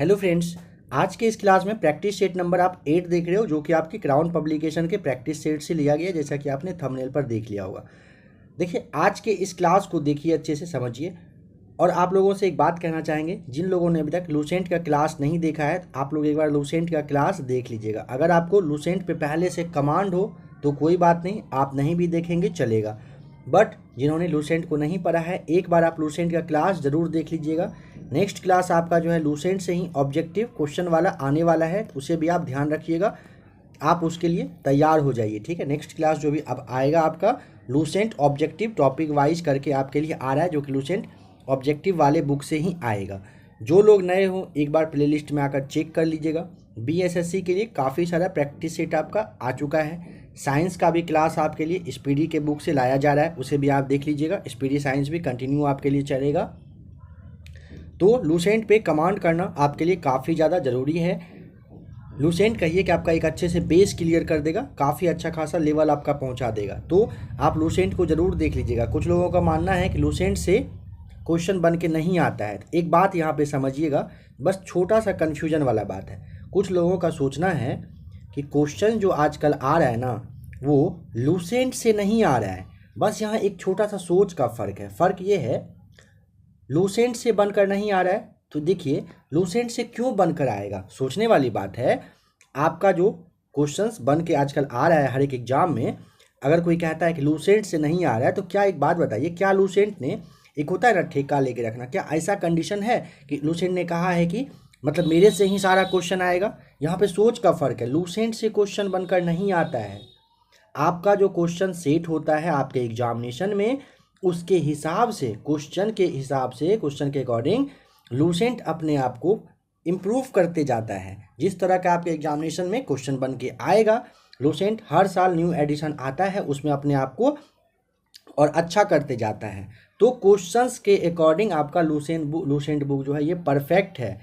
Hello friends, आज के इस क्लास में प्रैक्टिस सेट नंबर आप 8 देख रहे हो, जो कि आपकी क्राउन पब्लिकेशन के प्रैक्टिस सेट से लिया गया, जैसा कि आपने थंबनेल पर देख लिया होगा। देखिए, आज के इस क्लास को देखिए, अच्छे से समझिए। और आप लोगों से एक बात कहना चाहेंगे, जिन लोगों ने अभी तक लूसेंट का क्लास नहीं देखा है, आप लोग एक बार लूसेंट का क्लास देख लीजिएगा। अगर आपको लूसेंट पे पहले से कमांड हो तो कोई बात नहीं, आप नहीं भी देखेंगे चलेगा। बट जिन्होंने लूसेंट को नहीं पढ़ा है, एक बार आप लूसेंट का क्लास ज़रूर देख लीजिएगा। नेक्स्ट क्लास आपका जो है लूसेंट से ही ऑब्जेक्टिव क्वेश्चन वाला आने वाला है, उसे भी आप ध्यान रखिएगा। आप उसके लिए तैयार हो जाइए, ठीक है। नेक्स्ट क्लास जो भी अब आएगा आपका लूसेंट ऑब्जेक्टिव टॉपिक वाइज करके आपके लिए आ रहा है, जो कि लूसेंट ऑब्जेक्टिव वाले बुक से ही आएगा। जो लोग नए हो, एक बार प्लेलिस्ट में आकर चेक कर लीजिएगा। बीएसएससी के लिए काफ़ी सारा प्रैक्टिस सेट आपका आ चुका है। साइंस का भी क्लास आपके लिए स्पीडी के बुक से लाया जा रहा है, उसे भी आप देख लीजिएगा। स्पीडी साइंस भी कंटिन्यू आपके लिए चलेगा। तो लूसेंट पे कमांड करना आपके लिए काफ़ी ज़्यादा ज़रूरी है। लूसेंट कहिए कि आपका एक अच्छे से बेस क्लियर कर देगा, काफ़ी अच्छा खासा लेवल आपका पहुंचा देगा। तो आप लूसेंट को ज़रूर देख लीजिएगा। कुछ लोगों का मानना है कि लूसेंट से क्वेश्चन बन के नहीं आता है। एक बात यहाँ पे समझिएगा, बस छोटा सा कन्फ्यूजन वाला बात है। कुछ लोगों का सोचना है कि क्वेश्चन जो आजकल आ रहा है ना, वो लूसेंट से नहीं आ रहा है। बस यहाँ एक छोटा सा सोच का फ़र्क है। फ़र्क ये है, लूसेंट से बनकर नहीं आ रहा है तो देखिए लूसेंट से क्यों बनकर आएगा, सोचने वाली बात है। आपका जो क्वेश्चंस बन के आजकल आ रहा है हर एक एग्जाम में, अगर कोई कहता है कि लूसेंट से नहीं आ रहा है, तो क्या एक बात बताइए, क्या लूसेंट ने, एक होता है ना ठेका लेके रखना, क्या ऐसा कंडीशन है कि लूसेंट ने कहा है कि मतलब मेरे से ही सारा क्वेश्चन आएगा? यहाँ पे सोच का फ़र्क है। लूसेंट से क्वेश्चन बनकर नहीं आता है। आपका जो क्वेश्चन सेट होता है आपके एग्जामिनेशन में, उसके हिसाब से, क्वेश्चन के हिसाब से, क्वेश्चन के अकॉर्डिंग लूसेंट अपने आप को इम्प्रूव करते जाता है। जिस तरह का आपके एग्जामिनेशन में क्वेश्चन बन के आएगा, लूसेंट हर साल न्यू एडिशन आता है, उसमें अपने आप को और अच्छा करते जाता है। तो क्वेश्चंस के अकॉर्डिंग आपका लूसेंट बुक जो है ये परफेक्ट है।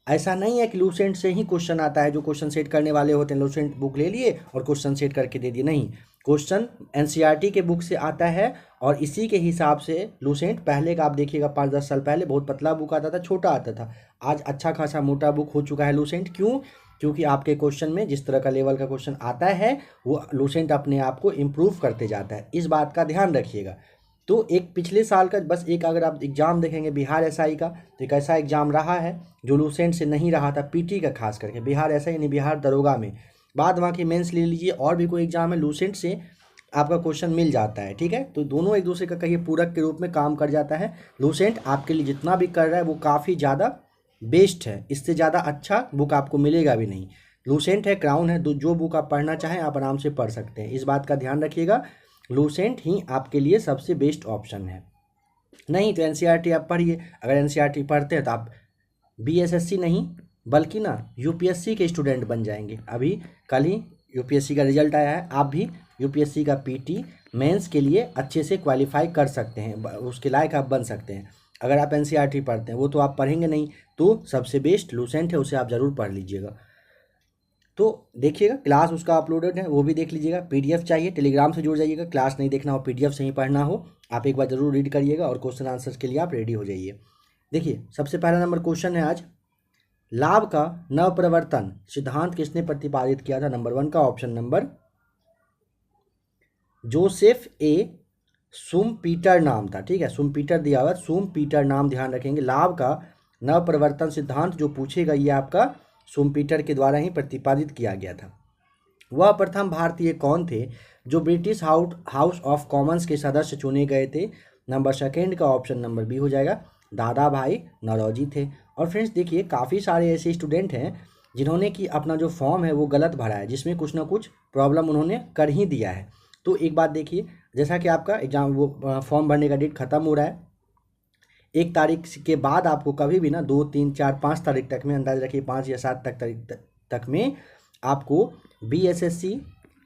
ऐसा नहीं है कि लूसेंट से ही क्वेश्चन आता है, जो क्वेश्चन सेट करने वाले होते हैं लूसेंट बुक ले लिए और क्वेश्चन सेट करके दे दिए। नहीं, क्वेश्चन एनसीईआरटी के बुक से आता है और इसी के हिसाब से लूसेंट, पहले का आप देखिएगा 5-10 साल पहले बहुत पतला बुक आता था, छोटा आता था। आज अच्छा खासा मोटा बुक हो चुका है लूसेंट। क्यों? क्योंकि आपके क्वेश्चन में जिस तरह का लेवल का क्वेश्चन आता है, वो लूसेंट अपने आप को इम्प्रूव करते जाता है। इस बात का ध्यान रखिएगा। तो एक पिछले साल का बस एक अगर आप एग्ज़ाम देखेंगे बिहार एसआई का, तो एक ऐसा एग्ज़ाम रहा है जो लूसेंट से नहीं रहा था, पीटी का खास करके। बिहार एसआई यानी बिहार दरोगा में, बाद वहाँ की मेंस ले लीजिए, और भी कोई एग्ज़ाम है, लूसेंट से आपका क्वेश्चन मिल जाता है, ठीक है। तो दोनों एक दूसरे का कहिए पूरक के रूप में काम कर जाता है। लूसेंट आपके लिए जितना भी कर रहा है वो काफ़ी ज़्यादा बेस्ट है, इससे ज़्यादा अच्छा बुक आपको मिलेगा भी नहीं। लूसेंट है, क्राउन है, जो बुक आप पढ़ना चाहें आप आराम से पढ़ सकते हैं। इस बात का ध्यान रखिएगा, लूसेंट ही आपके लिए सबसे बेस्ट ऑप्शन है। नहीं तो एनसीईआरटी आप पढ़िए। अगर एनसीईआरटी पढ़ते हैं तो आप बीएसएससी नहीं बल्कि ना यूपीएससी के स्टूडेंट बन जाएंगे। अभी कल ही यूपीएससी का रिजल्ट आया है, आप भी यूपीएससी का पीटी मेंस के लिए अच्छे से क्वालिफाई कर सकते हैं, उसके लायक आप बन सकते हैं अगर आप एनसीईआरटी पढ़ते हैं। वो तो आप पढ़ेंगे नहीं, तो सबसे बेस्ट लूसेंट है, उसे आप ज़रूर पढ़ लीजिएगा। तो देखिएगा क्लास उसका अपलोडेड है, वो भी देख लीजिएगा। पीडीएफ चाहिए टेलीग्राम से जुड़ जाइएगा। क्लास नहीं देखना हो, पीडीएफ से ही पढ़ना हो, आप एक बार ज़रूर रीड करिएगा और क्वेश्चन आंसर्स के लिए आप रेडी हो जाइए। देखिए, सबसे पहला नंबर क्वेश्चन है आज, लाभ का नवप्रवर्तन सिद्धांत किसने प्रतिपादित किया था? नंबर 1 का ऑप्शन नंबर जोसेफ ए शुम्पीटर नाम था, ठीक है। शुम्पीटर दिया हुआ, शुम्पीटर नाम ध्यान रखेंगे। लाभ का नवप्रवर्तन सिद्धांत जो पूछेगा ये आपका शुम्पीटर के द्वारा ही प्रतिपादित किया गया था। वह प्रथम भारतीय कौन थे जो ब्रिटिश हाउस ऑफ कॉमन्स के सदस्य चुने गए थे? नंबर 2 का ऑप्शन नंबर बी हो जाएगा, दादा भाई नौरोजी थे। और फ्रेंड्स देखिए, काफ़ी सारे ऐसे स्टूडेंट हैं जिन्होंने कि अपना जो फॉर्म है वो गलत भरा है, जिसमें कुछ ना कुछ प्रॉब्लम उन्होंने कर ही दिया है। तो एक बात देखिए, जैसा कि आपका एग्जाम वो फॉर्म भरने का डेट ख़त्म हो रहा है, 1 तारीख के बाद आपको कभी भी ना 2, 3, 4, 5 तारीख तक में, अंदाज रखिए 5 या 7 तक में आपको बीएसएससी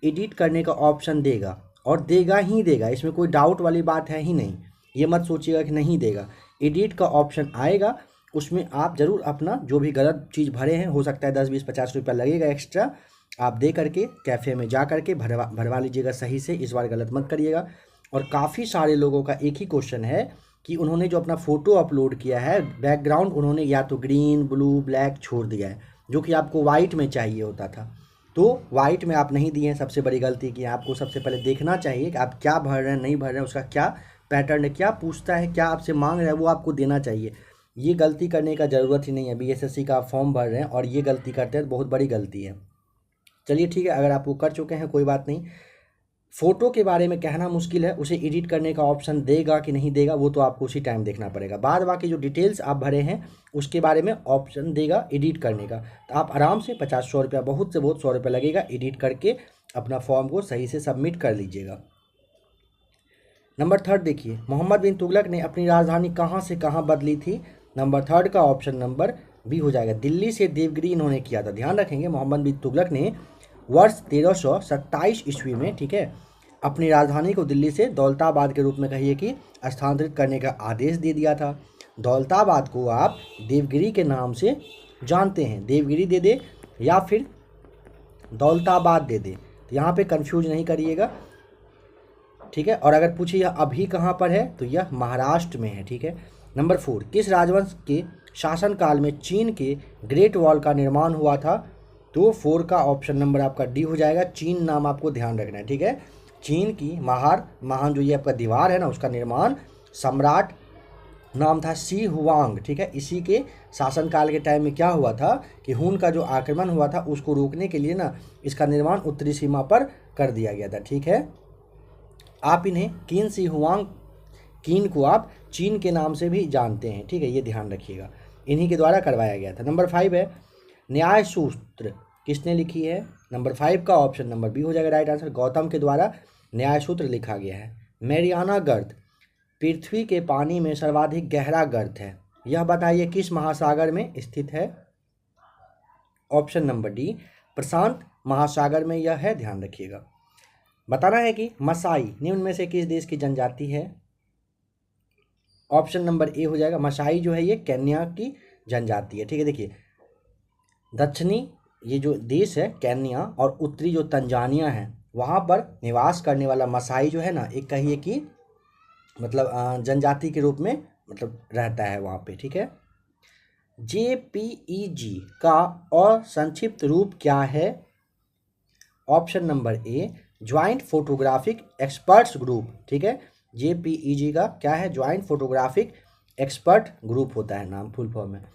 एडिट करने का ऑप्शन देगा, और देगा ही देगा। इसमें कोई डाउट वाली बात है ही नहीं। ये मत सोचिएगा कि नहीं देगा, एडिट का ऑप्शन आएगा, उसमें आप ज़रूर अपना जो भी गलत चीज़ भरे हैं, हो सकता है 10, 20, 50 रुपया लगेगा एक्स्ट्रा, आप दे करके कैफ़े में जा करके भरवा लीजिएगा सही से। इस बार गलत मत करिएगा। और काफ़ी सारे लोगों का एक ही क्वेश्चन है कि उन्होंने जो अपना फ़ोटो अपलोड किया है बैकग्राउंड उन्होंने या तो ग्रीन ब्लू ब्लैक छोड़ दिया है, जो कि आपको वाइट में चाहिए होता था। तो वाइट में आप नहीं दिए हैं, सबसे बड़ी गलती की। आपको सबसे पहले देखना चाहिए कि आप क्या भर रहे हैं नहीं भर रहे हैं, उसका क्या पैटर्न है, क्या पूछता है, क्या आपसे मांग रहा है, वो आपको देना चाहिए। ये गलती करने का ज़रूरत ही नहीं है। बीएसएससी का आप फॉर्म भर रहे हैं और ये गलती करते हैं तो बहुत बड़ी गलती है। चलिए ठीक है, अगर आप वो कर चुके हैं कोई बात नहीं। फ़ोटो के बारे में कहना मुश्किल है, उसे एडिट करने का ऑप्शन देगा कि नहीं देगा वो तो आपको उसी टाइम देखना पड़ेगा। बाद बाकी जो डिटेल्स आप भरे हैं उसके बारे में ऑप्शन देगा एडिट करने का। तो आप आराम से 50-100 रुपया, बहुत से बहुत 100 रुपया लगेगा, एडिट करके अपना फॉर्म को सही से सबमिट कर लीजिएगा। नंबर थर्ड देखिए, मोहम्मद बिन तुगलक ने अपनी राजधानी कहाँ से कहाँ बदली थी। नंबर थर्ड का ऑप्शन नंबर बी हो जाएगा, दिल्ली से देवगिरी इन्होंने किया था। ध्यान रखेंगे, मोहम्मद बिन तुगलक ने वर्ष 1327 ईस्वी में, ठीक है, अपनी राजधानी को दिल्ली से दौलताबाद के रूप में कहिए कि स्थानांतरित करने का आदेश दे दिया था। दौलताबाद को आप देवगिरी के नाम से जानते हैं, देवगिरी दे दे या फिर दौलताबाद दे दे, तो यहाँ पे कंफ्यूज नहीं करिएगा, ठीक है। और अगर पूछिए यह अभी कहाँ पर है तो यह महाराष्ट्र में है, ठीक है। नंबर 4, किस राजवंश के शासनकाल में चीन के ग्रेट वॉल का निर्माण हुआ था। तो 4 का ऑप्शन नंबर आपका डी हो जाएगा। चीन नाम आपको ध्यान रखना है, ठीक है। चीन की महान जो ये आपका दीवार है ना, उसका निर्माण सम्राट नाम था शी हुआंग, ठीक है। इसी के शासनकाल के टाइम में क्या हुआ था कि हुन का जो आक्रमण हुआ था उसको रोकने के लिए ना इसका निर्माण उत्तरी सीमा पर कर दिया गया था, ठीक है। आप इन्हें किन शी हुआंग, किन को आप चीन के नाम से भी जानते हैं, ठीक है, ये ध्यान रखिएगा, इन्हीं के द्वारा करवाया गया था। नंबर 5 है, न्याय सूत्र किसने लिखी है। नंबर 5 का ऑप्शन नंबर बी हो जाएगा राइट आंसर, गौतम के द्वारा न्याय सूत्र लिखा गया है। मैरियाना गर्त पृथ्वी के पानी में सर्वाधिक गहरा गर्त है, यह बताइए किस महासागर में स्थित है। ऑप्शन नंबर डी, प्रशांत महासागर में यह है, ध्यान रखिएगा। बताना है कि मसाई निम्न में से किस देश की जनजाति है। ऑप्शन नंबर ए हो जाएगा, मसाई जो है ये केन्या की जनजाति है, ठीक है। देखिए दक्षिणी ये जो देश है केन्या और उत्तरी जो तंजानिया है वहाँ पर निवास करने वाला मसाई जो है ना, एक कहिए कि मतलब जनजाति के रूप में मतलब रहता है वहाँ पे, ठीक है। JPEG का और संक्षिप्त रूप क्या है। Option number A, joint photographic experts group, ठीक है। JPEG का क्या है, ज्वाइंट फोटोग्राफिक एक्सपर्ट ग्रुप होता है नाम, फुल फॉर्म है।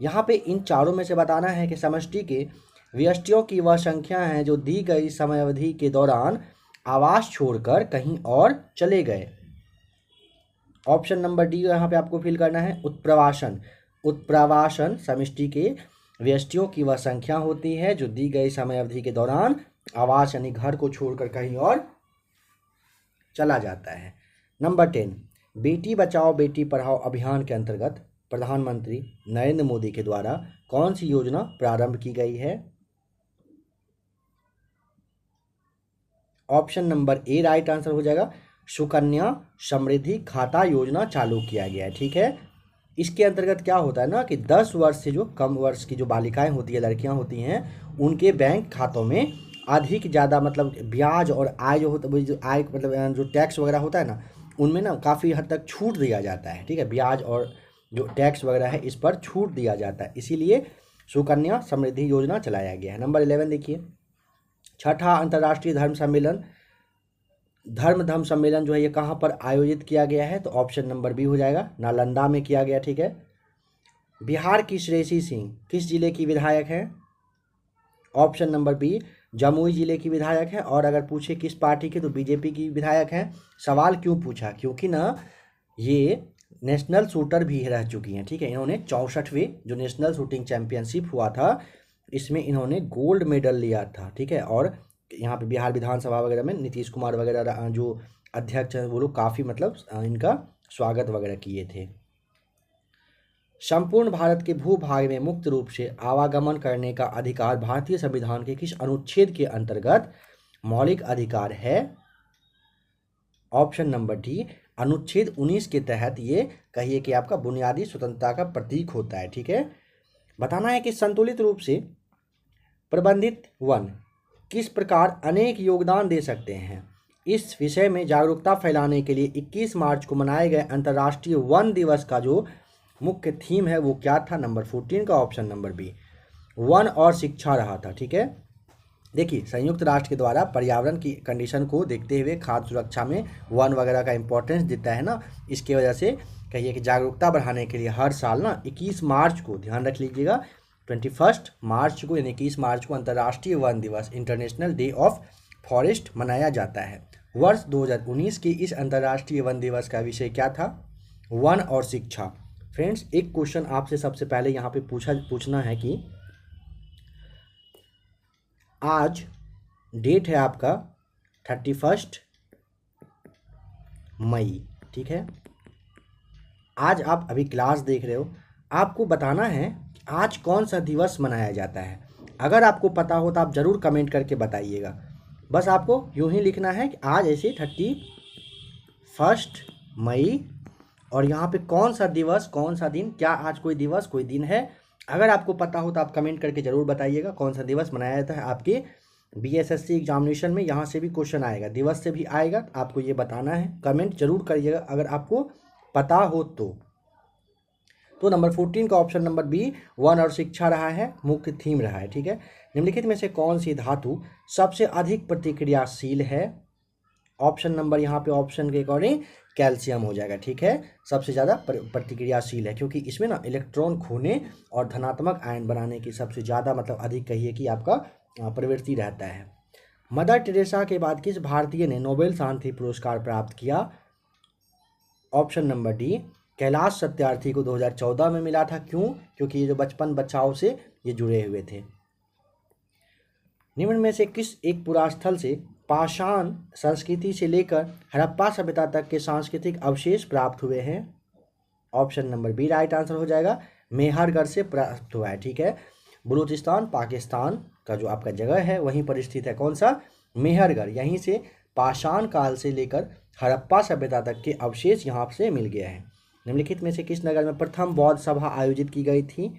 यहाँ पे इन चारों में से बताना है कि समष्टि के व्यष्टियों की वह संख्या है जो दी गई समय अवधि के दौरान आवास छोड़कर कहीं और चले गए। ऑप्शन नंबर डी यहाँ पे आपको फिल करना है, उत्प्रवासन। उत्प्रवासन समष्टि के व्यष्टियों की वह संख्या होती है जो दी गई समय अवधि के दौरान आवास यानी घर को छोड़कर कहीं और चला जाता है। नंबर 10, बेटी बचाओ बेटी पढ़ाओ अभियान के अंतर्गत प्रधानमंत्री नरेंद्र मोदी के द्वारा कौन सी योजना प्रारंभ की गई है। Option number A right answer हो जाएगा, सुकन्या समृद्धि खाता योजना चालू किया गया है, ठीक है। इसके अंतर्गत क्या होता है ना कि 10 वर्ष से जो कम वर्ष की जो बालिकाएं होती है, लड़कियां होती हैं, उनके बैंक खातों में अधिक ज़्यादा मतलब ब्याज और आय जो होता है, जो आय मतलब जो टैक्स वगैरह होता है ना, उनमें ना काफ़ी हद तक छूट दिया जाता है, ठीक है। ब्याज और जो टैक्स वगैरह है इस पर छूट दिया जाता है, इसीलिए सुकन्या समृद्धि योजना चलाया गया है। नंबर 11 देखिए, छठा अंतर्राष्ट्रीय धर्म सम्मेलन जो है ये कहाँ पर आयोजित किया गया है। तो ऑप्शन नंबर बी हो जाएगा, नालंदा में किया गया, ठीक है। बिहार की श्रेयसी सिंह किस जिले की विधायक हैं। ऑप्शन नंबर बी, जमुई जिले की विधायक है। और अगर पूछे किस पार्टी के तो बीजेपी की विधायक हैं। सवाल क्यों पूछा, क्योंकि ना ये नेशनल शूटर भी रह चुकी हैं, ठीक है। इन्होंने 64वें जो नेशनल शूटिंग चैंपियनशिप हुआ था इसमें इन्होंने गोल्ड मेडल लिया था, ठीक है। और यहाँ पे बिहार विधानसभा वगैरह में नीतीश कुमार वगैरह जो अध्यक्ष हैं वो लोग काफ़ी मतलब इनका स्वागत वगैरह किए थे। संपूर्ण भारत के भूभाग में मुक्त रूप से आवागमन करने का अधिकार भारतीय संविधान के किस अनुच्छेद के अंतर्गत मौलिक अधिकार है। ऑप्शन नंबर डी, अनुच्छेद 19 के तहत ये कहिए कि आपका बुनियादी स्वतंत्रता का प्रतीक होता है, ठीक है। बताना है कि संतुलित रूप से प्रबंधित वन किस प्रकार अनेक योगदान दे सकते हैं। इस विषय में जागरूकता फैलाने के लिए 21 मार्च को मनाए गए अंतर्राष्ट्रीय वन दिवस का जो मुख्य थीम है वो क्या था? नंबर 14 का ऑप्शन नंबर बी, वन और शिक्षा रहा था। ठीक है, देखिए संयुक्त राष्ट्र के द्वारा पर्यावरण की कंडीशन को देखते हुए खाद्य सुरक्षा में वन वगैरह का इंपॉर्टेंस देता है ना, इसकी वजह से कहिए कि जागरूकता बढ़ाने के लिए हर साल ना 21 मार्च को, ध्यान रख लीजिएगा, 21 मार्च को यानी 21 मार्च को अंतर्राष्ट्रीय वन दिवस, इंटरनेशनल डे ऑफ फॉरेस्ट मनाया जाता है। वर्ष 2019 के इस अंतर्राष्ट्रीय वन दिवस का विषय क्या था? वन और शिक्षा। फ्रेंड्स, एक क्वेश्चन आपसे सबसे पहले यहाँ पे पूछना है कि आज डेट है आपका 31 मई, ठीक है। आज आप अभी क्लास देख रहे हो, आपको बताना है कि आज कौन सा दिवस मनाया जाता है। अगर आपको पता हो तो आप ज़रूर कमेंट करके बताइएगा। बस आपको यूं ही लिखना है कि आज ऐसे 31 मई और यहाँ पे कौन सा दिवस, कौन सा दिन, क्या आज कोई दिवस, कोई दिन है। अगर आपको पता हो तो आप कमेंट करके ज़रूर बताइएगा कौन सा दिवस मनाया जाता है। आपके बीएसएससी एग्जामिनेशन में यहाँ से भी क्वेश्चन आएगा, दिवस से भी आएगा, तो आपको ये बताना है। कमेंट जरूर करिएगा अगर आपको पता हो तो नंबर 14 का ऑप्शन नंबर बी, वन और शिक्षा रहा है, मुख्य थीम रहा है। ठीक है, निम्नलिखित में से कौन सी धातु सबसे अधिक प्रतिक्रियाशील है? ऑप्शन नंबर यहाँ पे ऑप्शन के अकॉर्डिंग कैल्शियम हो जाएगा। ठीक है, सबसे ज़्यादा प्रतिक्रियाशील है क्योंकि इसमें ना इलेक्ट्रॉन खोने और धनात्मक आयन बनाने की सबसे ज़्यादा मतलब अधिक कहिए कि आपका प्रवृत्ति रहता है। मदर टेरेसा के बाद किस भारतीय ने नोबेल शांति पुरस्कार प्राप्त किया? Option number D, Kailash Satyarthi को 2014 में मिला था। क्यों? क्योंकि ये जो बचपन बचाओ से ये जुड़े हुए थे। निम्न में से किस एक पुरास्थल से पाषाण संस्कृति से लेकर हड़प्पा सभ्यता तक के सांस्कृतिक अवशेष प्राप्त हुए हैं? Option number B right answer हो जाएगा, मेहरगढ़ से प्राप्त हुआ है। ठीक है, बलूचिस्तान पाकिस्तान का जो आपका जगह है वहीं पर स्थित है। कौन सा? मेहरगढ़। यहीं से पाषाण काल से लेकर हड़प्पा सभ्यता तक के अवशेष यहाँ से मिल गया है। निम्नलिखित में से किस नगर में प्रथम बौद्ध सभा आयोजित की गई थी?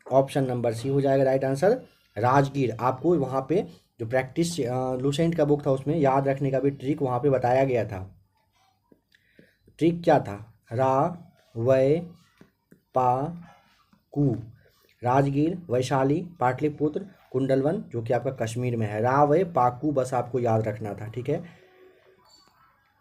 ऑप्शन नंबर सी हो जाएगा राइट आंसर, राजगीर। आपको वहाँ पे जो प्रैक्टिस लुसेंट का बुक था उसमें याद रखने का भी ट्रिक वहाँ पे बताया गया था। ट्रिक क्या था? रा वै पा कू, राजगीर, वैशाली, पाटलिपुत्र, कुंडलवन जो कि आपका कश्मीर में है। रा वै पाकू बस आपको याद रखना था। ठीक है,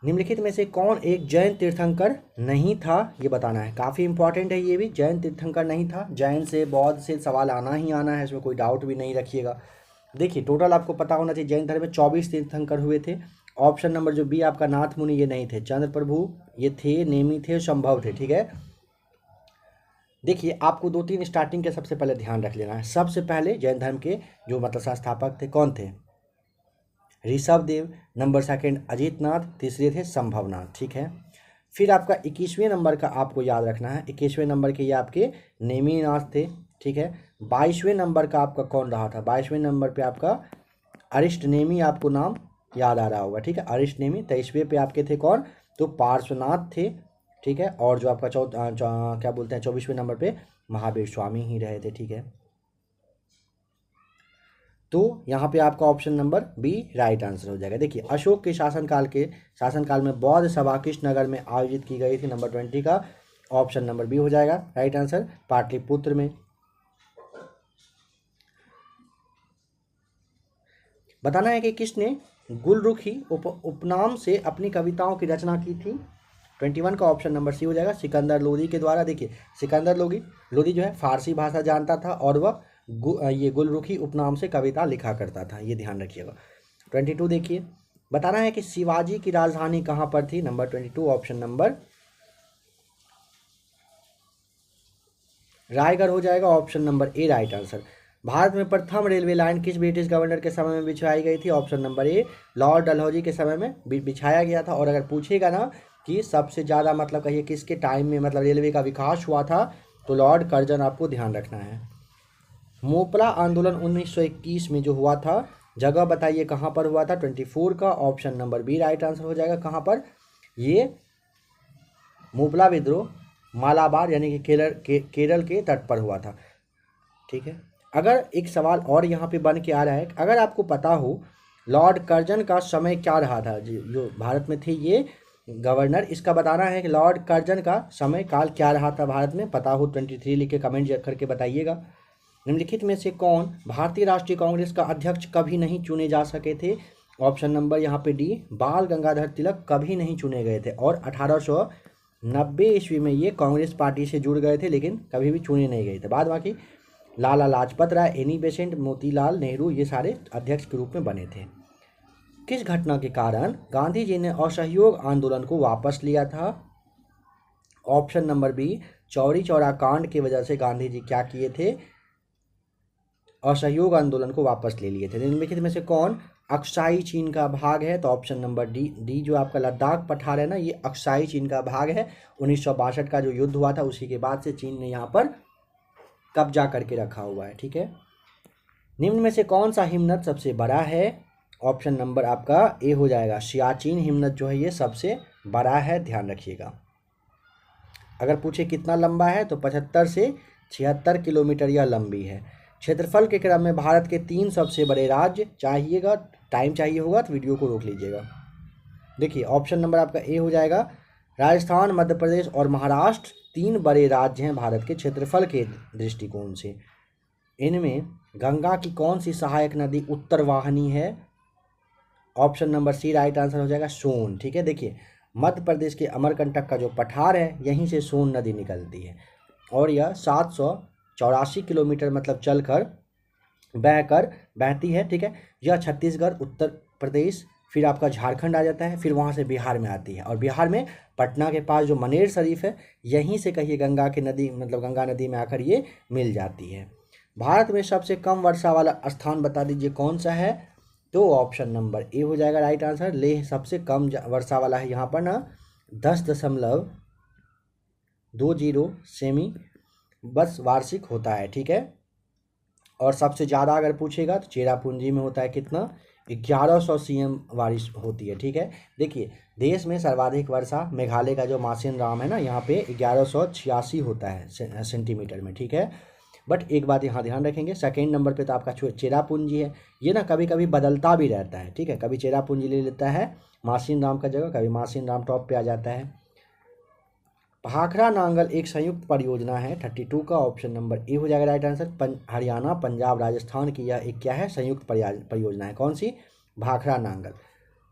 निम्नलिखित में से कौन एक जैन तीर्थंकर नहीं था? ये बताना है, काफ़ी इंपॉर्टेंट है ये भी। जैन तीर्थंकर नहीं था। जैन से बौद्ध से सवाल आना ही आना है, इसमें कोई डाउट भी नहीं रखिएगा। देखिए टोटल आपको पता होना चाहिए जैन धर्म में 24 तीर्थंकर हुए थे। ऑप्शन नंबर जो बी आपका नाथ मुनि ये नहीं थे, चंद्र प्रभु ये थे, नेमी थे, संभव थे। ठीक है, देखिए आपको 2-3 स्टार्टिंग के सबसे पहले ध्यान रख लेना है। सबसे पहले जैन धर्म के जो मतलब संस्थापक थे कौन थे? ऋषभ देव। नंबर सेकंड अजितनाथ, तीसरे थे संभवनाथ। ठीक है, फिर आपका 21वें नंबर का आपको याद रखना है। 21वें नंबर के ये आपके नेमीनाथ थे। ठीक है, 22वें नंबर का आपका कौन रहा था? 22वें नंबर पे आपका अरिष्टनेमी, आपको नाम याद आ रहा होगा। ठीक है, अरिष्टनेमी। 23वें पे आपके थे कौन? तो पार्श्वनाथ थे। ठीक है, और जो आपका क्या बोलते हैं 24वें नंबर पे महावीर स्वामी ही रहे थे। ठीक है, तो यहाँ पे आपका option number B right answer हो जाएगा। देखिए अशोक के शासनकाल में बौद्ध सभा किस नगर में आयोजित की गई थी? नंबर 20 का ऑप्शन नंबर बी हो जाएगा राइट आंसर, पाटलिपुत्र में। बताना है कि किसने गुलरुखी उपनाम से अपनी कविताओं की रचना की थी? 21 का ऑप्शन नंबर सी हो जाएगा, सिकंदर लोदी के द्वारा। देखिए सिकंदर लोदी जो है फारसी भाषा जानता था और वह ये गुलरुखी उपनाम से कविता लिखा करता था, ये ध्यान रखिएगा। 22 देखिए, बताना है कि शिवाजी की राजधानी कहाँ पर थी? नंबर 22 ऑप्शन नंबर रायगढ़ हो जाएगा, option number A right answer. Bharat में प्रथम रेलवे लाइन किस ब्रिटिश गवर्नर के समय में बिछाई गई थी? Option number A Lord Dalhousie के समय में बिछाया गया था। और अगर पूछेगा ना कि सबसे ज़्यादा मतलब कहिए किसके टाइम में मतलब रेलवे का विकास हुआ था, तो लॉर्ड कर्जन आपको ध्यान रखना है। मोपला आंदोलन 1921 में जो हुआ था, जगह बताइए कहाँ पर हुआ था? 24 का option number B right answer हो जाएगा। कहाँ पर? ये मोपला विद्रोह मालाबार यानी कि केरल के तट पर हुआ था। ठीक है, अगर एक सवाल और यहाँ पे बन के आ रहा है, अगर आपको पता हो लॉर्ड कर्जन का समय क्या रहा था, जो भारत में थे ये गवर्नर, इसका बताना है कि लॉर्ड कर्जन का समय काल क्या रहा था भारत में। पता हो 23 लिख के कमेंट करके बताइएगा। निम्नलिखित में से कौन भारतीय राष्ट्रीय कांग्रेस का अध्यक्ष कभी नहीं चुने जा सके थे? ऑप्शन नंबर यहाँ पे डी, बाल गंगाधर तिलक कभी नहीं चुने गए थे और 1890 ईस्वी में ये कांग्रेस पार्टी से जुड़ गए थे, लेकिन कभी भी चुने नहीं गए थे। बाद बाकी लाला लाजपत राय, एनी बेसेंट, मोतीलाल नेहरू ये सारे अध्यक्ष के रूप में बने थे। किस घटना के कारण गांधी जी ने असहयोग आंदोलन को वापस लिया था? Option number B, Chauri Chaura कांड की वजह से गांधी जी क्या किए थे? असहयोग आंदोलन को वापस ले लिए थे। निम्नलिखित में से कौन अक्साई चीन का भाग है? तो ऑप्शन नंबर डी जो आपका लद्दाख पठार है ना, ये अक्साई चीन का भाग है। 1962 का जो युद्ध हुआ था उसी के बाद से चीन ने यहाँ पर कब्जा करके रखा हुआ है। ठीक है, निम्न में से कौन सा हिमनद सबसे बड़ा है? ऑप्शन नंबर आपका ए हो जाएगा, सियाचिन हिमनद जो है ये सबसे बड़ा है, ध्यान रखिएगा। अगर पूछे कितना लंबा है तो 75 से 76 किलोमीटर यह लंबी है। क्षेत्रफल के क्रम में भारत के 3 सबसे बड़े राज्य, चाहिएगा टाइम चाहिए होगा तो वीडियो को रोक लीजिएगा। देखिए ऑप्शन नंबर आपका ए हो जाएगा, राजस्थान, मध्य प्रदेश और महाराष्ट्र 3 बड़े राज्य हैं भारत के क्षेत्रफल के दृष्टिकोण से। इनमें गंगा की कौन सी सहायक नदी उत्तर वाहिनी है? Option number C right answer हो जाएगा, सोन। ठीक है, देखिए मध्य प्रदेश के अमरकंटक का जो पठार है यहीं से सोन नदी निकलती है और यह 784 किलोमीटर मतलब चलकर बहती है। ठीक है, यह छत्तीसगढ़, उत्तर प्रदेश, फिर आपका झारखंड आ जाता है, फिर वहाँ से बिहार में आती है और बिहार में पटना के पास जो मनेर शरीफ है यहीं से कहिए गंगा की नदी मतलब गंगा नदी में आकर ये मिल जाती है। भारत में सबसे कम वर्षा वाला स्थान बता दीजिए कौन सा है? तो ऑप्शन नंबर ए हो जाएगा राइट आंसर, लेह सबसे कम वर्षा वाला है। यहाँ पर ना 10.20 सेमी बस वार्षिक होता है। ठीक है, और सबसे ज़्यादा अगर पूछेगा तो चेरापूंजी में होता है कितना, 1100 CM बारिश होती है। ठीक है, देखिए देश में सर्वाधिक वर्षा मेघालय का जो मासिन राम है ना, यहाँ पे 1186 होता है सेंटीमीटर में। ठीक है, बट एक बात यहाँ ध्यान रखेंगे, सेकेंड नंबर पे तो आपका चेरापूंजी है। ये ना कभी कभी बदलता भी रहता है। ठीक है, कभी चेरापूंजी ले लेता है मासिन राम का जगह, कभी मासिन राम टॉप पे आ जाता है। भाखड़ा नांगल एक संयुक्त परियोजना है, 32 का ऑप्शन नंबर ए हो जाएगा राइट आंसर। हरियाणा, पंजाब, राजस्थान की यह एक क्या है, संयुक्त परियोजना है। कौन सी? भाखड़ा नांगल।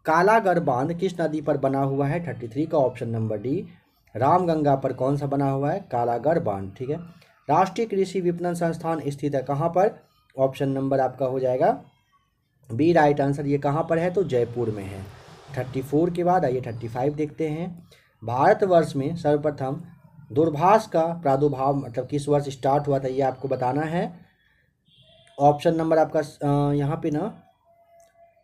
कालागढ़ बांध किस नदी पर बना हुआ है? 33 का ऑप्शन नंबर डी। रामगंगा पर कौन सा बना हुआ है? कालागढ़ बांध। ठीक है, राष्ट्रीय कृषि विपणन संस्थान स्थित है कहाँ पर? ऑप्शन नंबर आपका हो जाएगा बी राइट आंसर। ये कहाँ पर है? तो जयपुर में है। 34 के बाद आइए 35 देखते हैं। भारतवर्ष में सर्वप्रथम दूरभाष का प्रादुर्भाव मतलब किस वर्ष स्टार्ट हुआ था, ये आपको बताना है। ऑप्शन नंबर आपका यहाँ पे ना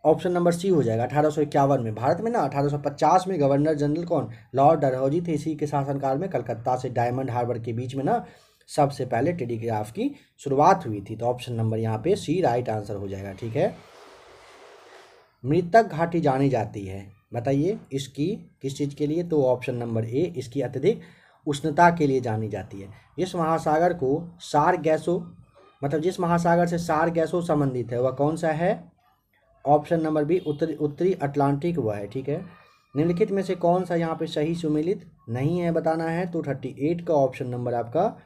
ऑप्शन नंबर सी हो जाएगा, 1851 में। भारत में ना 1850 में गवर्नर जनरल कौन? लॉर्ड डलहौजी थे। इसी के शासनकाल में कलकत्ता से डायमंड हार्बर के बीच में ना सबसे पहले टेलीग्राफ की शुरुआत हुई थी। तो ऑप्शन नंबर यहाँ पे सी राइट आंसर हो जाएगा। ठीक है, मृतक घाटी जानी जाती है, बताइए इसकी किस चीज़ के लिए? तो ऑप्शन नंबर ए, इसकी अत्यधिक उष्णता के लिए जानी जाती है। इस महासागर को सार गैसों मतलब जिस महासागर से सार गैसों संबंधित है वह कौन सा है? ऑप्शन नंबर बी, उत्तरी अटलांटिक वह है। ठीक है, निम्नलिखित में से कौन सा यहाँ पे सही सुमेलित नहीं है बताना है? तो 38 का ऑप्शन नंबर आपका,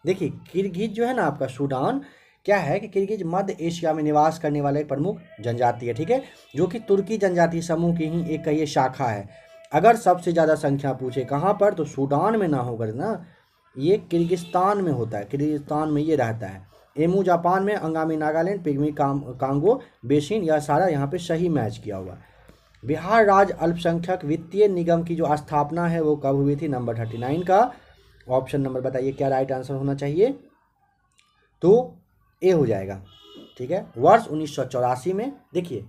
देखिए किर्गिज जो है ना आपका सूडान, क्या है कि किर्गिज मध्य एशिया में निवास करने वाला एक प्रमुख जनजाति है। ठीक है, जो कि तुर्की जनजाति समूह की ही एक ये शाखा है। अगर सबसे ज़्यादा संख्या पूछे कहाँ पर, तो सूडान में ना होकर ना ये किर्गिस्तान में होता है, किर्गिस्तान में ये रहता है। एमू जापान में, Angami Nagaland, pygmy Congo basin, यह सारा यहाँ पे सही मैच किया हुआ। बिहार राज्य अल्पसंख्यक वित्तीय निगम की जो स्थापना है वो कब हुई थी? नंबर 39 का ऑप्शन नंबर बताइए क्या राइट आंसर होना चाहिए? तो ए हो जाएगा। ठीक है, वर्ष 1984 में। देखिए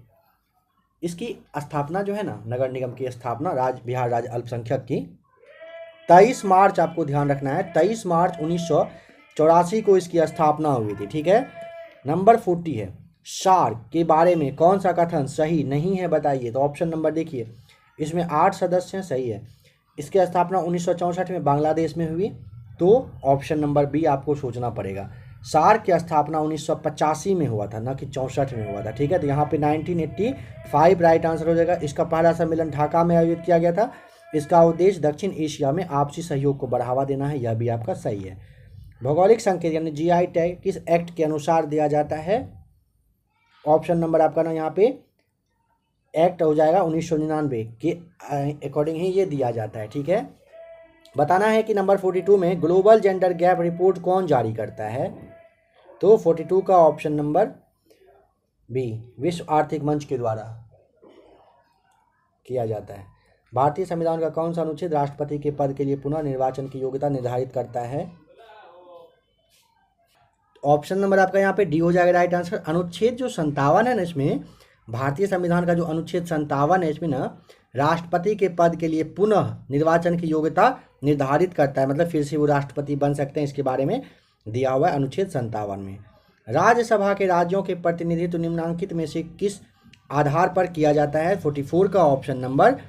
इसकी स्थापना जो है ना, नगर निगम की स्थापना बिहार राज्य अल्पसंख्यक की 23 मार्च, आपको ध्यान रखना है 23 मार्च 1984 को इसकी स्थापना हुई थी। ठीक है, नंबर 40 है, सार्क के बारे में कौन सा कथन सही नहीं है बताइए? तो ऑप्शन नंबर देखिए, इसमें 8 सदस्य हैं, सही है। इसकी स्थापना 1964 में बांग्लादेश में हुई, तो ऑप्शन नंबर बी आपको सोचना पड़ेगा। सार्क की स्थापना 1985 में हुआ था, ना कि 64 में हुआ था, ठीक है। तो यहाँ पे 1985 राइट आंसर हो जाएगा। इसका पहला सम्मेलन ढाका में आयोजित किया गया था। इसका उद्देश्य दक्षिण एशिया में आपसी सहयोग को बढ़ावा देना है, यह भी आपका सही है। भौगोलिक संकेत यानी जीआई टैग किस एक्ट के अनुसार दिया जाता है? ऑप्शन नंबर आपका ना यहाँ पे एक्ट हो जाएगा 1999 के अकॉर्डिंग ही ये दिया जाता है, ठीक है। बताना है कि नंबर 42 में ग्लोबल जेंडर गैप रिपोर्ट कौन जारी करता है? तो 42 का ऑप्शन नंबर बी, विश्व आर्थिक मंच के द्वारा किया जाता है। भारतीय संविधान का कौन सा अनुच्छेद राष्ट्रपति के पद के लिए पुनः निर्वाचन की योग्यता निर्धारित करता है? ऑप्शन नंबर आपका यहाँ पे डी हो जाएगा राइट आंसर। अनुच्छेद जो 57 है ना, इसमें भारतीय संविधान का जो अनुच्छेद 57 है, इसमें ना राष्ट्रपति के पद के लिए पुनः निर्वाचन की योग्यता निर्धारित करता है, मतलब फिर से वो राष्ट्रपति बन सकते हैं, इसके बारे में दिया हुआ है अनुच्छेद 57 में। राज्यसभा के राज्यों के प्रतिनिधित्व निम्नलिखित में से किस आधार पर किया जाता है? 44 का ऑप्शन नंबर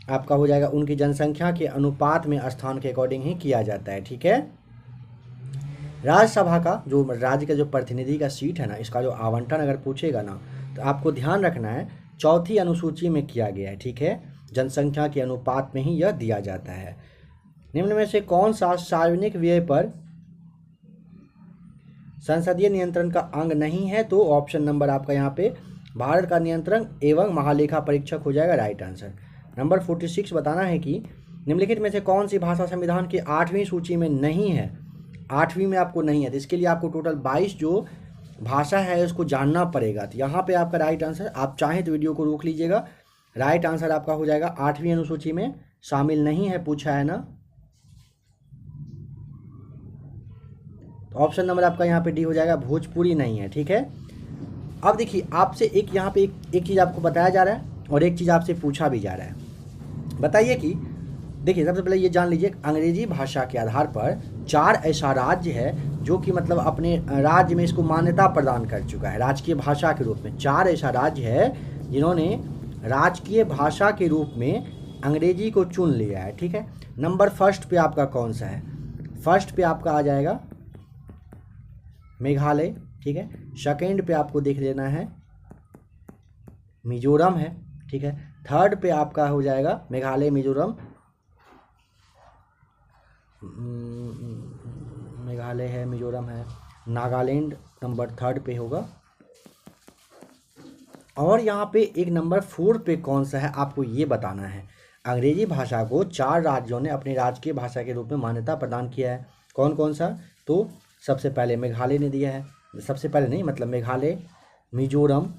आपका हो जाएगा उनकी जनसंख्या के अनुपात में स्थान के अकॉर्डिंग ही किया जाता है, ठीक है। राज्यसभा का जो राज्य का जो प्रतिनिधि का सीट है ना, इसका जो आवंटन अगर पूछेगा ना, तो आपको ध्यान रखना है चौथी अनुसूची में किया गया है, ठीक है। जनसंख्या के अनुपात में ही यह दिया जाता है। निम्न में से कौन सा सार्वजनिक व्यय पर संसदीय नियंत्रण का अंग नहीं है? तो ऑप्शन नंबर आपका यहाँ पे भारत का नियंत्रण एवं महालेखा परीक्षक हो जाएगा राइट आंसर। नंबर 46 बताना है कि निम्नलिखित में से कौन सी भाषा संविधान की 8वीं सूची में नहीं है? 8वीं में आपको नहीं है, तो इसके लिए आपको टोटल 22 जो भाषा है उसको जानना पड़ेगा। तो यहाँ पे आपका राइट आंसर, आप चाहें तो वीडियो को रोक लीजिएगा, राइट आंसर आपका हो जाएगा 8वीं अनुसूची में शामिल नहीं है, पूछा है ना। तो ऑप्शन नंबर आपका यहाँ पे डी हो जाएगा, भोजपुरी नहीं है, ठीक है। अब देखिए आपसे एक यहाँ पे एक चीज़ आपको बताया जा रहा है और एक चीज़ आपसे पूछा भी जा रहा है। बताइए कि देखिए सबसे पहले ये जान लीजिए, अंग्रेजी भाषा के आधार पर 4 ऐसा राज्य है जो कि मतलब अपने राज्य में इसको मान्यता प्रदान कर चुका है राजकीय भाषा के रूप में। 4 ऐसा राज्य है जिन्होंने राजकीय भाषा के रूप में अंग्रेजी को चुन लिया है, ठीक है। नंबर फर्स्ट पे आपका कौन सा है? फर्स्ट पे आपका आ जाएगा मेघालय, ठीक है। सेकेंड पे आपको देख लेना है मिजोरम है, ठीक है। थर्ड पे आपका हो जाएगा मेघालय, मिजोरम, मेघालय है, मिजोरम है, नागालैंड नंबर 3 पे होगा। और यहाँ पे एक नंबर 4 पे कौन सा है आपको ये बताना है। अंग्रेजी भाषा को 4 राज्यों ने अपनी राजकीय भाषा के रूप में मान्यता प्रदान किया है। कौन कौन सा? तो सबसे पहले मेघालय ने दिया है, सबसे पहले नहीं मतलब मेघालय, मिजोरम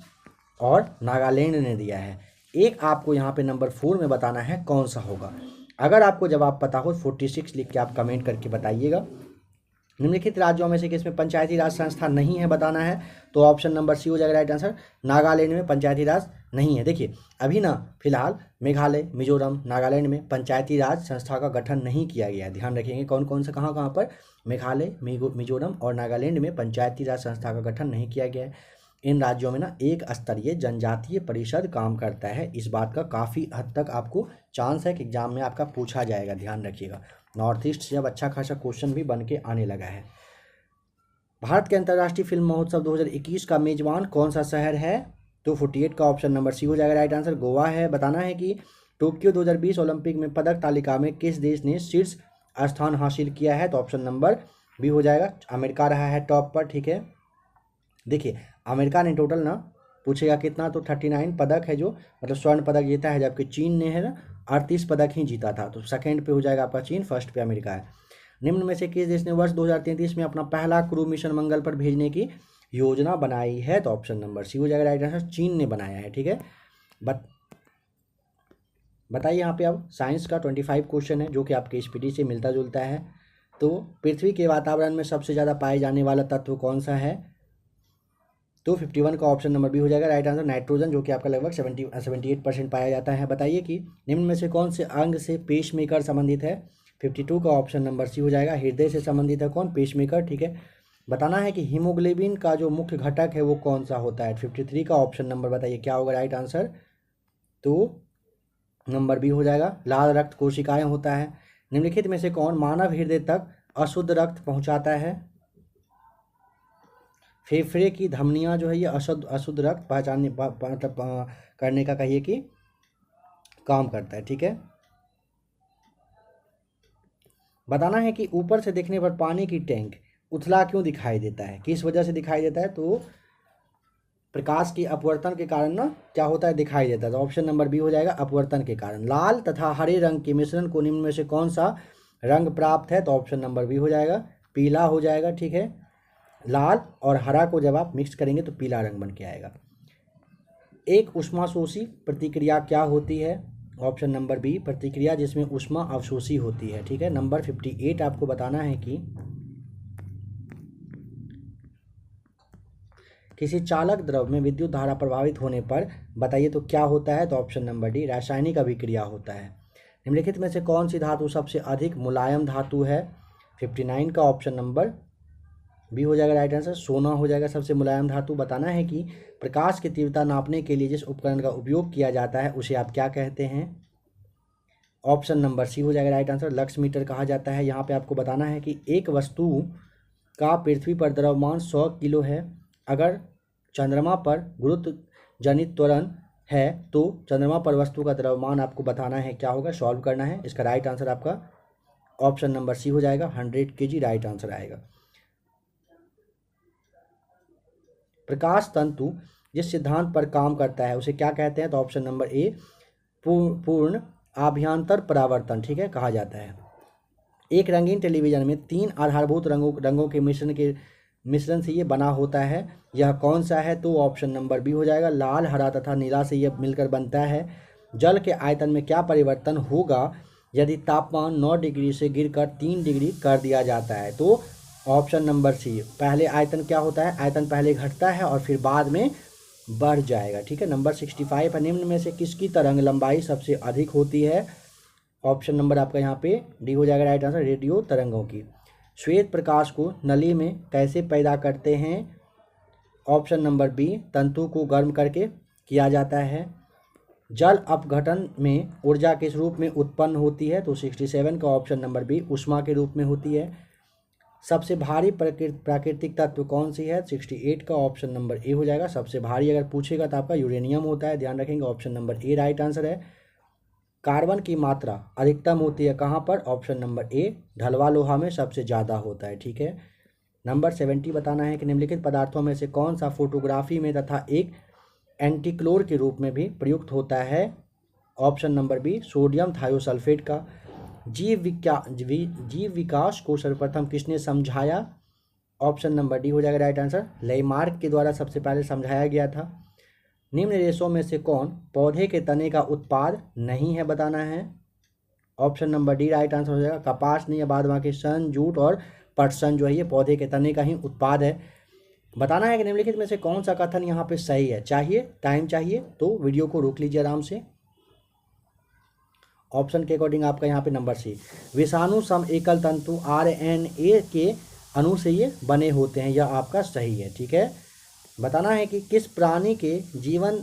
और नागालैंड ने दिया है। एक आपको यहाँ पे नंबर 4 में बताना है कौन सा होगा। अगर आपको जवाब पता हो 46 लिख के आप कमेंट करके बताइएगा। निम्नलिखित राज्यों में से किसमें पंचायती राज संस्था नहीं है बताना है, तो ऑप्शन नंबर सी हो जाएगा राइट आंसर। नागालैंड में पंचायती राज नहीं है। देखिए अभी ना फिलहाल मेघालय, मिजोरम, नागालैंड में पंचायती राज संस्था का गठन नहीं किया गया है। ध्यान रखेंगे कौन कौन से कहाँ कहाँ पर मेघालय, मिजोरम और नागालैंड में पंचायती राज संस्था का गठन नहीं किया गया है। इन राज्यों में ना एक स्तरीय जनजातीय परिषद काम करता है। इस बात का काफ़ी हद तक आपको चांस है कि एग्जाम में आपका पूछा जाएगा, ध्यान रखिएगा। नॉर्थ ईस्ट से अब अच्छा खासा क्वेश्चन भी बन के आने लगा है। भारत के अंतर्राष्ट्रीय फिल्म महोत्सव 2021 का मेजबान कौन सा शहर है? तो 48 का ऑप्शन नंबर सी हो जाएगा राइट आंसर, गोवा है। बताना है कि टोक्यो 2020 ओलंपिक में पदक तालिका में किस देश ने शीर्ष स्थान हासिल किया है? तो ऑप्शन नंबर बी हो जाएगा, अमेरिका रहा है टॉप पर, ठीक है। देखिए अमेरिका ने टोटल ना पूछेगा कितना, तो 39 पदक है जो मतलब स्वर्ण पदक जीता है, जबकि चीन ने है ना 38 पदक ही जीता था। तो सेकंड पे हो जाएगा आपका चीन, फर्स्ट पे अमेरिका है। निम्न में से किस देश ने वर्ष 2033 में अपना पहला क्रू मिशन मंगल पर भेजने की योजना बनाई है? तो ऑप्शन नंबर सी हो जाएगा राइट आंसर, चीन ने बनाया है, ठीक है। बताइए यहाँ पे अब साइंस का 25 क्वेश्चन है जो कि आपके स्पीडी से मिलता जुलता है। तो पृथ्वी के वातावरण में सबसे ज़्यादा पाए जाने वाला तत्व कौन सा है? तो 51 का ऑप्शन नंबर बी हो जाएगा राइट आंसर, नाइट्रोजन, जो कि आपका लगभग 78% पाया जाता है। बताइए कि निम्न में से कौन से अंग से पेसमेकर संबंधित है? 52 का ऑप्शन नंबर सी हो जाएगा, हृदय से संबंधित है कौन? पेसमेकर, ठीक है। बताना है कि हीमोग्लोबिन का जो मुख्य घटक है वो कौन सा होता है? 53 का ऑप्शन नंबर बताइए क्या होगा राइट आंसर? तो नंबर बी हो जाएगा, लाल रक्त कोशिकाएं होता है। निम्नलिखित में से कौन मानव हृदय तक अशुद्ध रक्त पहुंचाता है? फेफड़े की धमनियाँ जो है ये अशुद्ध रक्त पहचानने मतलब करने का कहिए कि काम करता है, ठीक है। बताना है कि ऊपर से देखने पर पानी की टैंक उथला क्यों दिखाई देता है, किस वजह से दिखाई देता है, तो प्रकाश की अपवर्तन के कारण ना क्या होता है, दिखाई देता है। तो ऑप्शन नंबर बी हो जाएगा, अपवर्तन के कारण। लाल तथा हरे रंग के मिश्रण को निम्न में से कौन सा रंग प्राप्त है, तो ऑप्शन नंबर बी हो जाएगा, पीला हो जाएगा, ठीक है। लाल और हरा को जब आप मिक्स करेंगे तो पीला रंग बन के आएगा। एक ऊष्माशोषी प्रतिक्रिया क्या होती है, ऑप्शन नंबर बी, प्रतिक्रिया जिसमें ऊष्मा अवशोषी होती है, ठीक है। नंबर 58 आपको बताना है कि किसी चालक द्रव में विद्युत धारा प्रभावित होने पर बताइए तो क्या होता है, तो ऑप्शन नंबर डी, रासायनिक अभिक्रिया होता है। निम्नलिखित में से कौन सी धातु सबसे अधिक मुलायम धातु है, 59 का ऑप्शन नंबर बी हो जाएगा राइट आंसर, सोना हो जाएगा सबसे मुलायम धातु। बताना है कि प्रकाश की तीव्रता नापने के लिए जिस उपकरण का उपयोग किया जाता है उसे आप क्या कहते हैं, ऑप्शन नंबर सी हो जाएगा राइट आंसर, लक्स मीटर कहा जाता है। यहाँ पे आपको बताना है कि एक वस्तु का पृथ्वी पर द्रव्यमान 100 किलो है, अगर चंद्रमा पर गुरुत्व जनित त्वरण है तो चंद्रमा पर वस्तु का द्रव्यमान आपको बताना है क्या होगा, सॉल्व करना है। इसका राइट आंसर आपका ऑप्शन नंबर सी हो जाएगा, 100 kg राइट आंसर आएगा। प्रकाश तंतु जिस सिद्धांत पर काम करता है उसे क्या कहते हैं, तो ऑप्शन नंबर ए, पूर्ण आभ्यंतर परावर्तन, ठीक है, कहा जाता है। एक रंगीन टेलीविजन में 3 आधारभूत रंगों के मिश्रण से ये बना होता है, यह कौन सा है, तो ऑप्शन नंबर बी हो जाएगा, लाल, हरा तथा नीला से यह मिलकर बनता है। जल के आयतन में क्या परिवर्तन होगा यदि तापमान 9 डिग्री से गिरकर 3 डिग्री कर दिया जाता है, तो ऑप्शन नंबर सी, पहले आयतन क्या होता है, आयतन पहले घटता है और फिर बाद में बढ़ जाएगा, ठीक है। नंबर 65 है, निम्न में से किसकी तरंग लंबाई सबसे अधिक होती है, ऑप्शन नंबर आपका यहाँ पे डी हो जाएगा राइट आंसर, रेडियो तरंगों की। श्वेत प्रकाश को नली में कैसे पैदा करते हैं, ऑप्शन नंबर बी, तंतु को गर्म करके किया जाता है। जल अपघटन में ऊर्जा किस रूप में उत्पन्न होती है, तो 67 का ऑप्शन नंबर बी, ऊष्मा के रूप में होती है। सबसे भारी प्राकृतिक तत्व कौन सी है, 68 का ऑप्शन नंबर ए हो जाएगा, सबसे भारी अगर पूछेगा तो आपका यूरेनियम होता है, ध्यान रखेंगे, option number A right answer है। कार्बन की मात्रा अधिकतम होती है कहाँ पर, ऑप्शन नंबर ए, ढलवा लोहा में सबसे ज़्यादा होता है, ठीक है। नंबर 70 बताना है कि निम्नलिखित पदार्थों में से कौन सा फोटोग्राफी में तथा एक एंटीक्लोर के रूप में भी प्रयुक्त होता है, option number B, sodium thiosulphate का। जीव विकास को सर्वप्रथम किसने समझाया, ऑप्शन नंबर डी हो जाएगा राइट आंसर, लेमार्क के द्वारा सबसे पहले समझाया गया था। निम्न रेशों में से कौन पौधे के तने का उत्पाद नहीं है, बताना है, option number D right answer हो जाएगा, कपास नहीं है, बाद बाकी सन, जूट और पटसन जो है ये पौधे के तने का ही उत्पाद है। बताना है कि निम्नलिखित में से कौन सा कथन यहाँ पे सही है, चाहिए टाइम चाहिए तो वीडियो को रोक लीजिए आराम से। ऑप्शन के अकॉर्डिंग आपका यहाँ पे नंबर सी, विषाणु सम एकल तंतु RNA के अणु से ये बने होते हैं, यह आपका सही है, ठीक है। बताना है कि किस प्राणी के जीवन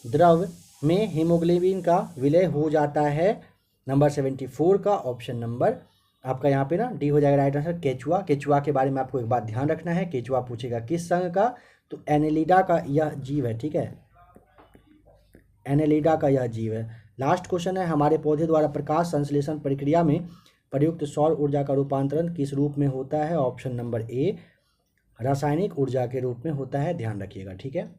द्रव में हीमोग्लोबिन का विलय हो जाता है, नंबर 74 का ऑप्शन नंबर आपका यहाँ पे ना डी हो जाएगा राइट आंसर, केचुआ। केचुआ के बारे में आपको एक बात ध्यान रखना है, केचुआ पूछेगा किस संघ का, तो एनेलिडा का यह जीव है, ठीक है, एनेलिडा का यह जीव है। लास्ट क्वेश्चन है, हमारे पौधे द्वारा प्रकाश संश्लेषण प्रक्रिया में प्रयुक्त सौर ऊर्जा का रूपांतरण किस रूप में होता है, ऑप्शन नंबर ए, रासायनिक ऊर्जा के रूप में होता है, ध्यान रखिएगा, ठीक है।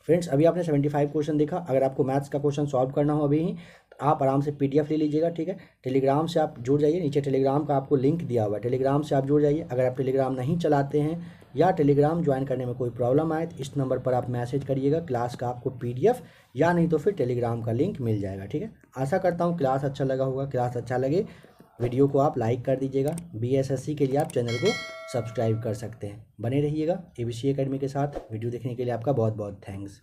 फ्रेंड्स अभी आपने 75 क्वेश्चन देखा, अगर आपको मैथ्स का क्वेश्चन सॉल्व करना हो अभी ही तो आप आराम से PDF ले लीजिएगा, ठीक है। टेलीग्राम से आप जुड़ जाइए, नीचे टेलीग्राम का आपको लिंक दिया हुआ है, टेलीग्राम से आप जुड़ जाइए। अगर आप टेलीग्राम नहीं चलाते हैं या टेलीग्राम ज्वाइन करने में कोई प्रॉब्लम आए तो इस नंबर पर आप मैसेज करिएगा, क्लास का आपको PDF या नहीं तो फिर टेलीग्राम का लिंक मिल जाएगा, ठीक है। आशा करता हूँ क्लास अच्छा लगा होगा, क्लास अच्छा लगे वीडियो को आप लाइक कर दीजिएगा। BSSC के लिए आप चैनल को सब्सक्राइब कर सकते हैं। बने रहिएगा ABC एकेडमी के साथ। वीडियो देखने के लिए आपका बहुत बहुत थैंक्स।